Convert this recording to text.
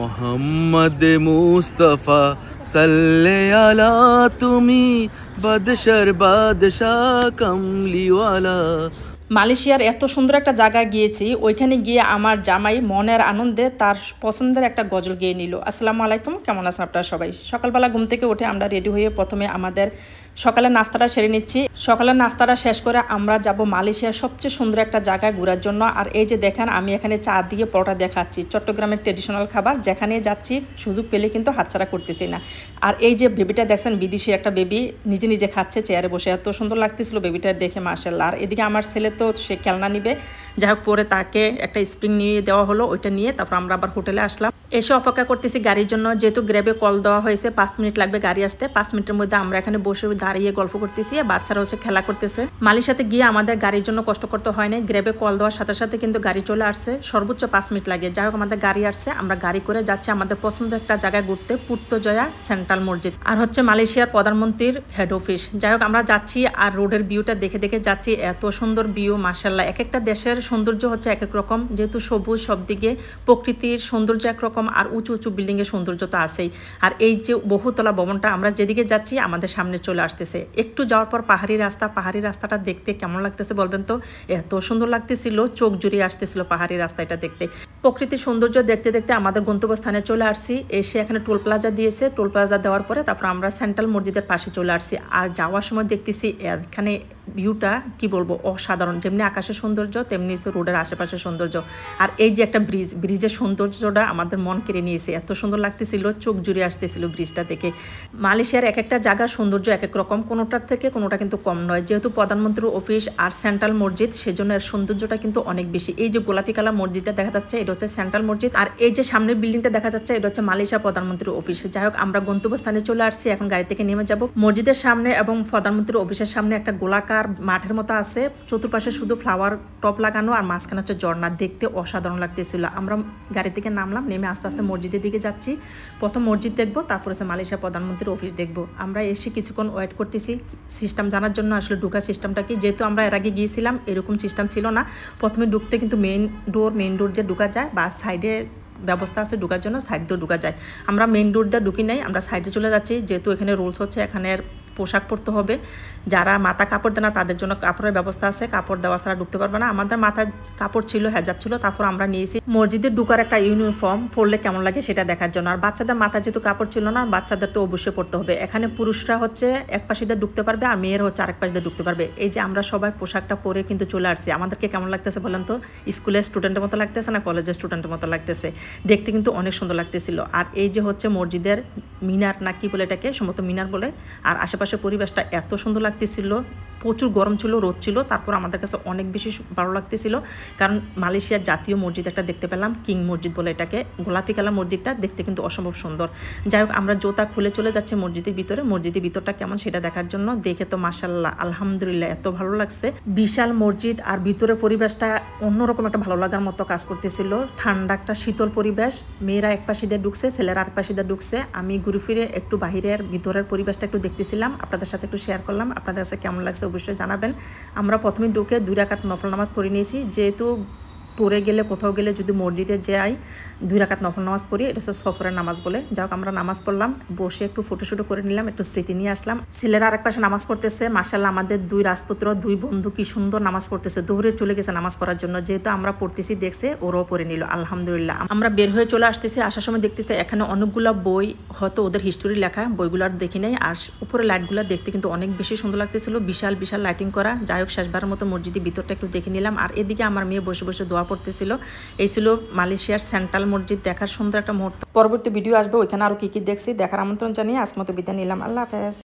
মোহাম্মদ মুস্তাফা সাল্লে আলা তুমি বাদশার বাদশাহ কামলিওয়ালা। মালয়েশিয়ার এত সুন্দর একটা জায়গায় গিয়েছি, ওইখানে গিয়ে আমার জামাই মনের আনন্দে তার পছন্দের একটা গজল গেয়ে নিল। আসসালামু আলাইকুম, কেমন আছেন আপনারা সবাই? সকালবেলা ঘুম থেকে উঠে আমরা রেডি হয়ে প্রথমে আমাদের সকালের নাস্তাটা সেরে নিচ্ছি। সকালের নাস্তাটা শেষ করে আমরা যাব মালয়েশিয়ার সবচেয়ে সুন্দর একটা জায়গায় ঘোরার জন্য। আর এই যে দেখেন, আমি এখানে চা দিয়ে পরোটা দেখাচ্ছি, চট্টগ্রামের ট্রেডিশনাল খাবার। যেখানে যাচ্ছি সুযোগ পেলে কিন্তু হাতছাড়া করতেছি না। আর এই যে বেবিটা দেখছেন, বিদেশি একটা বেবি নিজে নিজে খাচ্ছে চেয়ারে বসে, এত সুন্দর লাগতেছিল বেবিটা দেখে, মাশাআল্লাহ। আর এদিকে আমার ছেলে তো সে খেলনা নিবে, যাই হোক পরে তাকে একটা স্প্রিং নিয়ে দেওয়া হলো, ওইটা নিয়ে তারপর আমরা আবার হোটেলে আসলাম। এসে অপেক্ষা করতেছি গাড়ির জন্য, যেহেতু গ্র্যাবে কল দেওয়া হয়েছে 5 মিনিট লাগবে গাড়ি আসতে। 5 মিনিটের মধ্যে আমরা এখানে বসে দাঁড়িয়ে গল্প করতেছি, বাচ্চারা হচ্ছে খেলা করতেছে। মালয়েশিয়াতে গিয়ে আমাদের গাড়ির জন্য কষ্ট করতে হয় না, গ্র্যাবে কল দেওয়ার সাথে সাথে কিন্তু গাড়ি চলে আসছে, সর্বোচ্চ 5 মিনিট লাগে। যাই হোক আমাদের গাড়ি আসছে, আমরা গাড়ি করে যাচ্ছি আমাদের পছন্দের একটা জায়গায় ঘুরতে, পূর্তজয়া সেন্ট্রাল মসজিদ, আর হচ্ছে মালয়েশিয়ার প্রধানমন্ত্রীর হেড অফিস। যাই হোক আমরা যাচ্ছি আর রোডের ভিউটা দেখে দেখে যাচ্ছি, এত সুন্দর ভিউ মাশাআল্লাহ। এক একটা দেশের সৌন্দর্য হচ্ছে এক এক রকম, যেহেতু সবুজ সব দিকে, প্রকৃতির সৌন্দর্য একরকম, আর উঁচু উঁচু বিল্ডিং এর সৌন্দর্য তো আছেই। আর এই যে বহুতলা ভবনটা, আমরা যেদিকে যাচ্ছি আমাদের সামনে চলে আসতেছে। একটু যাওয়ার পর পাহাড়ি রাস্তা, পাহাড়ি রাস্তাটা দেখতে কেমন লাগতেছে বলবেন তো? এত সুন্দর লাগতেছিল, চোখ জুড়িয়ে আসতেছিল পাহাড়ি রাস্তাটা দেখতে। প্রকৃতির সৌন্দর্য দেখতে দেখতে আমাদের গন্তব্যস্থানে চলে আসছি। এসে এখানে টোল প্লাজা দিয়েছে, টোল প্লাজা দেওয়ার পরে তারপর আমরা সেন্ট্রাল মসজিদের পাশে চলে আসছি। আর যাওয়ার সময় দেখতেছি এখানে ভিউটা কি বলবো, অসাধারণ। যেমনি আকাশের সৌন্দর্য তেমনি রোডের আশেপাশের সৌন্দর্য। আর এই যে একটা ব্রিজ, ব্রিজের সৌন্দর্যটা আমাদের মন কেড়ে নিয়েছে, এত সুন্দর লাগতেছিল, চোখ জুড়ে আসতেছিল ব্রিজটা দেখে। মালয়েশিয়ার এক একটা জায়গার সৌন্দর্য এক এক রকম, কোনোটার থেকে কোনোটা কিন্তু কম নয়। যেহেতু প্রধানমন্ত্রীর অফিস আর সেন্ট্রাল মসজিদ, সেজন্য এর সৌন্দর্যটা কিন্তু অনেক বেশি। এই যে গোলাপি কালার মসজিদটা দেখা যাচ্ছে, এটা হচ্ছে সেন্ট্রাল মসজিদ। আর এই যে সামনের বিল্ডিংটা দেখা যাচ্ছে, এটা হচ্ছে মালয়েশিয়া প্রধানমন্ত্রীর অফিস। যাই হোক আমরা গন্তব্যস্থানে চলে আসছি, এখন গাড়ি থেকে নেমে যাব। মসজিদের সামনে এবং প্রধানমন্ত্রীর অফিসের সামনে একটা গোলাকার মাঠের মতো আছে, চতুর্পাশে শুধু ফ্লাওয়ার টপ লাগানো, আর মাঝখানে হচ্ছে ঝর্ণা, দেখতে অসাধারণ লাগতেছিল। আমরা গাড়ি থেকে নামলাম, নেমে আস্তে আস্তে মসজিদের দিকে যাচ্ছি। প্রথম মসজিদ দেখবো, তারপর হচ্ছে মালয়েশিয়া প্রধানমন্ত্রীর অফিস দেখবো। আমরা এসে কিছুক্ষণ ওয়েট করতেছি সিস্টেম জানার জন্য, আসলে ঢুকার সিস্টেমটা কি। যেহেতু আমরা এর আগে গিয়েছিলাম, এরকম সিস্টেম ছিল না। প্রথমে ঢুকতে কিন্তু মেইন ডোর দিয়ে ঢুকা যায়, বা সাইডে ব্যবস্থা আছে ঢুকার জন্য, সাইড দিয়ে ঢুকা যায়। আমরা মেইন ডোর দিয়ে ঢুকি নাই, আমরা সাইডে চলে যাচ্ছি। যেহেতু এখানে রুলস হচ্ছে এখানের পোশাক পরতে হবে, যারা মাথা কাপড় দেয় না তাদের জন্য কাপড়ের ব্যবস্থা আছে, কাপড় দেওয়া ছাড়া ঢুকতে পারবে না। আমাদের মাথায় কাপড় ছিল, হেজাব ছিল, তারপর আমরা নিয়েছি। মসজিদে ঢুকার একটা ইউনিফর্ম পরলে কেমন লাগে সেটা দেখার জন্য। আর বাচ্চাদের মাথায় যেহেতু কাপড় ছিল না, বাচ্চাদের তো অবশ্যই পরতে হবে। এখানে পুরুষরা হচ্ছে এক পাশে দিয়ে ঢুকতে পারবে, আর মেয়েরা হচ্ছে আরেক পাশে দিয়ে ঢুকতে পারবে। এই যে আমরা সবাই পোশাকটা পরে কিন্তু চলে আসছি। আমাদেরকে কেমন লাগতেছে বলেন তো? স্কুলের স্টুডেন্টের মতো লাগতেছে না কলেজের স্টুডেন্টের মতো লাগতেছে? দেখতে কিন্তু অনেক সুন্দর লাগতেছিল। আর এই যে হচ্ছে মসজিদের মিনার না কি বলে এটাকে, সম্ভবত মিনার বলে। আর আশেপাশে পরিবেশটা এত সুন্দর লাগতেছিল, প্রচুর গরম ছিল, রোদ ছিল, তারপর আমাদের কাছে অনেক বেশি ভালো লাগতেছিল। কারণ মালয়েশিয়ার জাতীয় মসজিদ একটা দেখতে পেলাম, কিং মসজিদ বলে এটাকে, গোলাপি কালার মসজিদটা দেখতে কিন্তু অসম্ভব সুন্দর। যাই হোক আমরা জুতা খুলে চলে যাচ্ছি মসজিদের ভিতরে, মসজিদের ভিতরটা কেমন সেটা দেখার জন্য। দেখে তো মাশাআল্লাহ আলহামদুলিল্লাহ এত ভালো লাগছে। বিশাল মসজিদ, আর ভিতরে পরিবেশটা অন্যরকম একটা ভালো লাগার মতো কাজ করতেছিল। ঠান্ডা একটা শীতল পরিবেশ, মেয়েরা এক পাশে দিয়ে ঢুকছে, ছেলেরা আরেক পাশে দিয়ে ঢুকছে। আমি ঘুরে ফিরে একটু বাহিরের ভিতরের পরিবেশটা একটু দেখতেছিলাম, আপনাদের সাথে একটু শেয়ার করলাম। আপনাদের কাছে কেমন লাগছে অবশ্যই জানাবেন। আমরা প্রথমে ঢুকে 2 রাকাত নফল নামাজ পড়ে নিয়েছি। যেহেতু ট্যুরে গেলে, কোথাও গেলে যদি মসজিদে যাই 2 রাকাত নফল নামাজ পড়ি, এটা হচ্ছে সফরের নামাজ বলে। যাই হোক আমরা নামাজ পড়লাম, বসে একটু ফটোশুটো করে নিলাম, একটু স্মৃতি নিয়ে আসলাম। ছেলেরা আরেক পাশে নামাজ পড়তেছে, মাশাআল্লাহ আমাদের 2 রাজপুত্র 2 বন্ধু কি সুন্দর নামাজ পড়তেছে, দৌড়ে চলে গেছে নামাজ পড়ার জন্য। যেহেতু আমরা পড়তেছি দেখছে, ওরাও পড়ে নিল আলহামদুলিল্লাহ। আমরা বের হয়ে চলে আসতেছি, আসার সময় দেখতেছি এখানে অনেকগুলো বই, হয়তো ওদের হিস্টোরি লেখা, বইগুলো আর দেখি নাই। আর উপরে লাইটগুলো দেখতে কিন্তু অনেক বেশি সুন্দর লাগতেছিল, বিশাল বিশাল লাইটিং করা। যাই হোক শেষবারের মতো মসজিদের ভিতরটা একটু দেখে নিলাম। আর এদিকে আমার মেয়ে বসে বসে দোয়া পড়তেছিল। এই ছিল মালয়েশিয়ার সেন্ট্রাল মসজিদ দেখার সুন্দর একটা মুহূর্ত। পরবর্তী ভিডিও আসবে, ওইখানে আরো কি কি দেখছি দেখার আমন্ত্রণ জানিয়ে আজকের মতো বিদায় নিলাম। আল্লাহ হাফেজ।